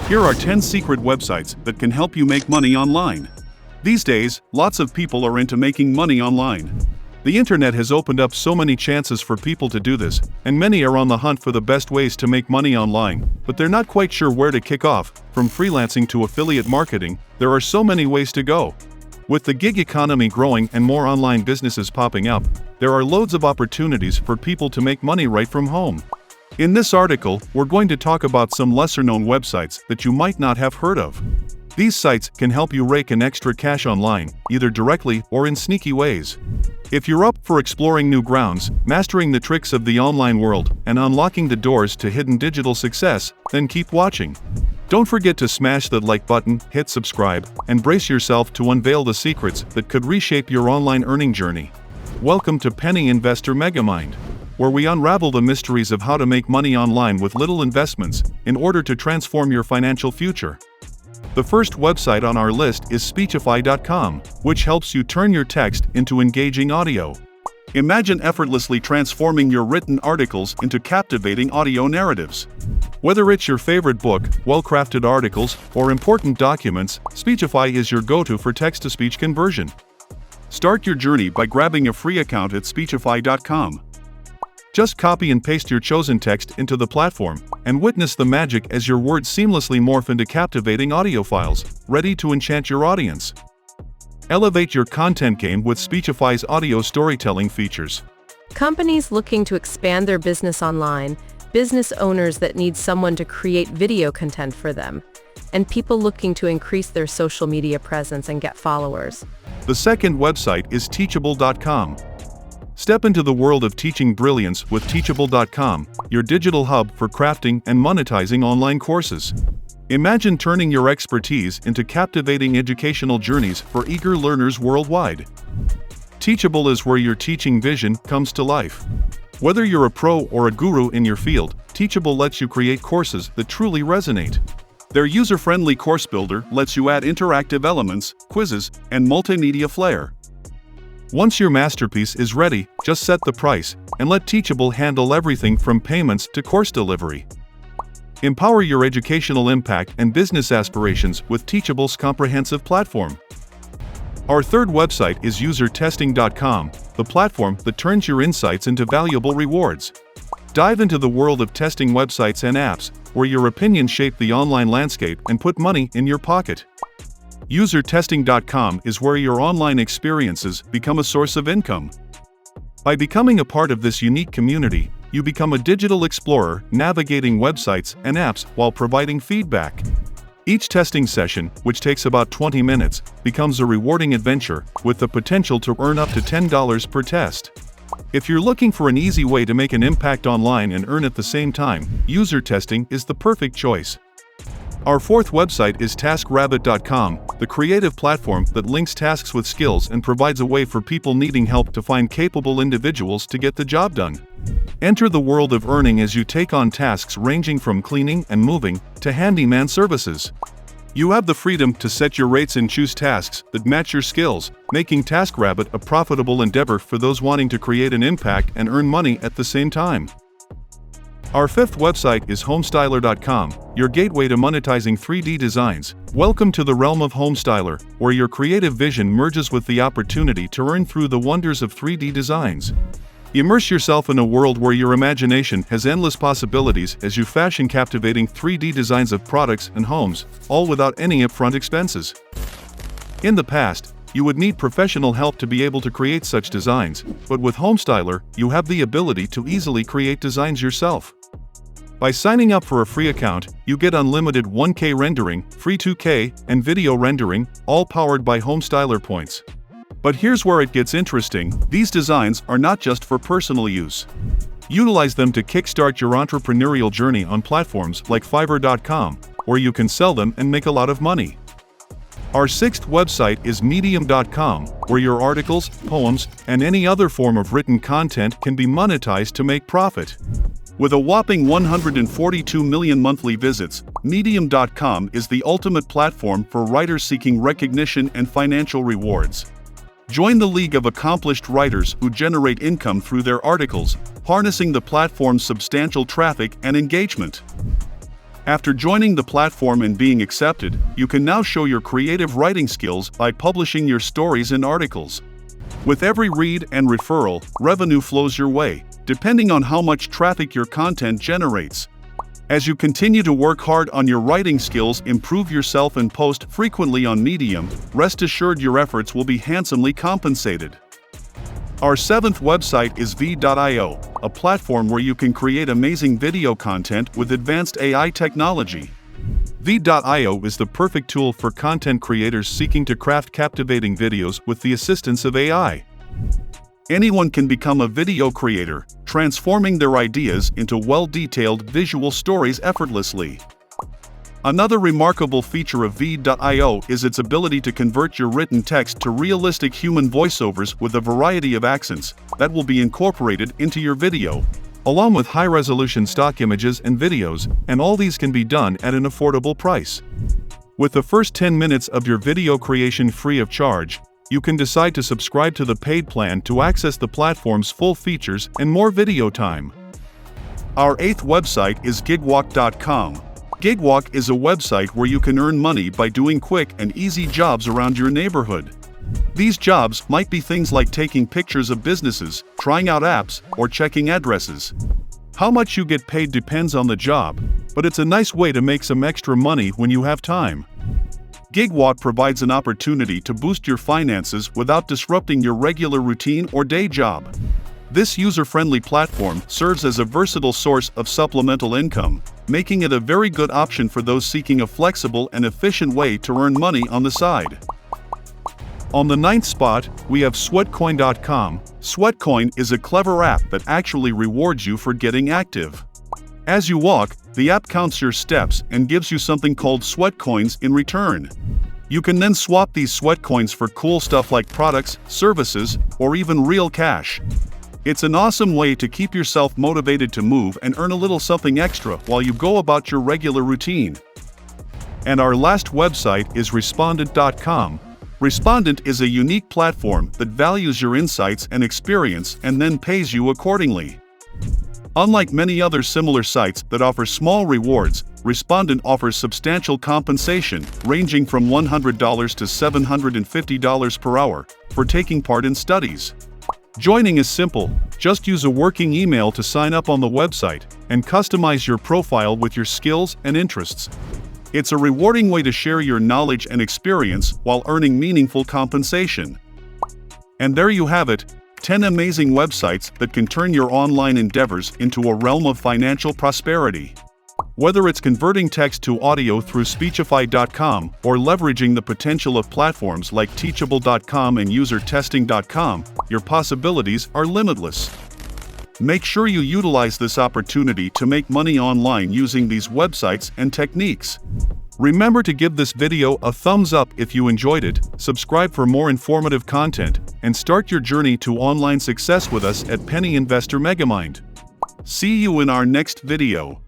Here are 10 secret websites that can help you make money online. These days, lots of people are into making money online. The internet has opened up so many chances for people to do this, and many are on the hunt for the best ways to make money online, but they're not quite sure where to kick off. From freelancing to affiliate marketing, there are so many ways to go. With the gig economy growing and more online businesses popping up, there are loads of opportunities for people to make money right from home. In this article, we're going to talk about some lesser-known websites that you might not have heard of. These sites can help you rake in extra cash online, either directly or in sneaky ways. If you're up for exploring new grounds, mastering the tricks of the online world, and unlocking the doors to hidden digital success, then keep watching. Don't forget to smash that like button, hit subscribe, and brace yourself to unveil the secrets that could reshape your online earning journey. Welcome to Penny Investor MegaMind, where we unravel the mysteries of how to make money online with little investments in order to transform your financial future. The first website on our list is Speechify.com, which helps you turn your text into engaging audio. Imagine effortlessly transforming your written articles into captivating audio narratives. Whether it's your favorite book, well-crafted articles, or important documents, Speechify is your go-to for text-to-speech conversion. Start your journey by grabbing a free account at Speechify.com. Just copy and paste your chosen text into the platform, and witness the magic as your words seamlessly morph into captivating audio files, ready to enchant your audience. Elevate your content game with Speechify's audio storytelling features. Companies looking to expand their business online, business owners that need someone to create video content for them, and people looking to increase their social media presence and get followers. The second website is Teachable.com. Step into the world of teaching brilliance with Teachable.com, your digital hub for crafting and monetizing online courses. Imagine turning your expertise into captivating educational journeys for eager learners worldwide. Teachable is where your teaching vision comes to life. Whether you're a pro or a guru in your field, Teachable lets you create courses that truly resonate. Their user-friendly course builder lets you add interactive elements, quizzes, and multimedia flair. Once your masterpiece is ready, just set the price, and let Teachable handle everything from payments to course delivery. Empower your educational impact and business aspirations with Teachable's comprehensive platform. Our third website is UserTesting.com, the platform that turns your insights into valuable rewards. Dive into the world of testing websites and apps, where your opinions shape the online landscape and put money in your pocket. UserTesting.com is where your online experiences become a source of income. By becoming a part of this unique community, you become a digital explorer navigating websites and apps while providing feedback. Each testing session, which takes about 20 minutes, becomes a rewarding adventure with the potential to earn up to $10 per test. If you're looking for an easy way to make an impact online and earn at the same time, UserTesting is the perfect choice. Our fourth website is TaskRabbit.com, the creative platform that links tasks with skills and provides a way for people needing help to find capable individuals to get the job done. Enter the world of earning as you take on tasks ranging from cleaning and moving to handyman services. You have the freedom to set your rates and choose tasks that match your skills, making TaskRabbit a profitable endeavor for those wanting to create an impact and earn money at the same time. Our fifth website is Homestyler.com, your gateway to monetizing 3D designs. Welcome to the realm of Homestyler, where your creative vision merges with the opportunity to earn through the wonders of 3D designs. Immerse yourself in a world where your imagination has endless possibilities as you fashion captivating 3D designs of products and homes, all without any upfront expenses. In the past, you would need professional help to be able to create such designs, but with Homestyler, you have the ability to easily create designs yourself. By signing up for a free account, you get unlimited 1K rendering, free 2K, and video rendering, all powered by Homestyler points. But here's where it gets interesting: these designs are not just for personal use. Utilize them to kickstart your entrepreneurial journey on platforms like Fiverr.com, where you can sell them and make a lot of money. Our sixth website is Medium.com, where your articles, poems, and any other form of written content can be monetized to make profit. With a whopping 142 million monthly visits, Medium.com is the ultimate platform for writers seeking recognition and financial rewards. Join the league of accomplished writers who generate income through their articles, harnessing the platform's substantial traffic and engagement. After joining the platform and being accepted, you can now show your creative writing skills by publishing your stories and articles. With every read and referral, revenue flows your way, depending on how much traffic your content generates. As you continue to work hard on your writing skills, improve yourself and post frequently on Medium, rest assured your efforts will be handsomely compensated. Our seventh website is v.io, a platform where you can create amazing video content with advanced AI technology. v.io is the perfect tool for content creators seeking to craft captivating videos with the assistance of AI. Anyone can become a video creator, transforming their ideas into well-detailed visual stories effortlessly. Another remarkable feature of v.io is its ability to convert your written text to realistic human voiceovers with a variety of accents that will be incorporated into your video, along with high-resolution stock images and videos, and all these can be done at an affordable price. With the first 10 minutes of your video creation free of charge, you can decide to subscribe to the paid plan to access the platform's full features and more video time. Our eighth website is Gigwat.com. Gigwat is a website where you can earn money by doing quick and easy jobs around your neighborhood. These jobs might be things like taking pictures of businesses, trying out apps, or checking addresses. How much you get paid depends on the job, but it's a nice way to make some extra money when you have time. Gigwat provides an opportunity to boost your finances without disrupting your regular routine or day job. This user-friendly platform serves as a versatile source of supplemental income, making it a very good option for those seeking a flexible and efficient way to earn money on the side. On the ninth spot, we have Sweatcoin.com. Sweatcoin is a clever app that actually rewards you for getting active. As you walk, the app counts your steps and gives you something called Sweatcoins in return. You can then swap these Sweatcoins for cool stuff like products, services, or even real cash. It's an awesome way to keep yourself motivated to move and earn a little something extra while you go about your regular routine. And our last website is Respondent.com. Respondent is a unique platform that values your insights and experience and then pays you accordingly. Unlike many other similar sites that offer small rewards, Respondent offers substantial compensation, ranging from $100 to $750 per hour, for taking part in studies. Joining is simple. Just use a working email to sign up on the website and customize your profile with your skills and interests. It's a rewarding way to share your knowledge and experience while earning meaningful compensation. And there you have it, 10 amazing websites that can turn your online endeavors into a realm of financial prosperity. Whether it's converting text to audio through Speechify.com or leveraging the potential of platforms like Teachable.com and UserTesting.com, your possibilities are limitless. Make sure you utilize this opportunity to make money online using these websites and techniques. Remember to give this video a thumbs up if you enjoyed it, subscribe for more informative content, and start your journey to online success with us at Penny Investor MegaMind. See you in our next video.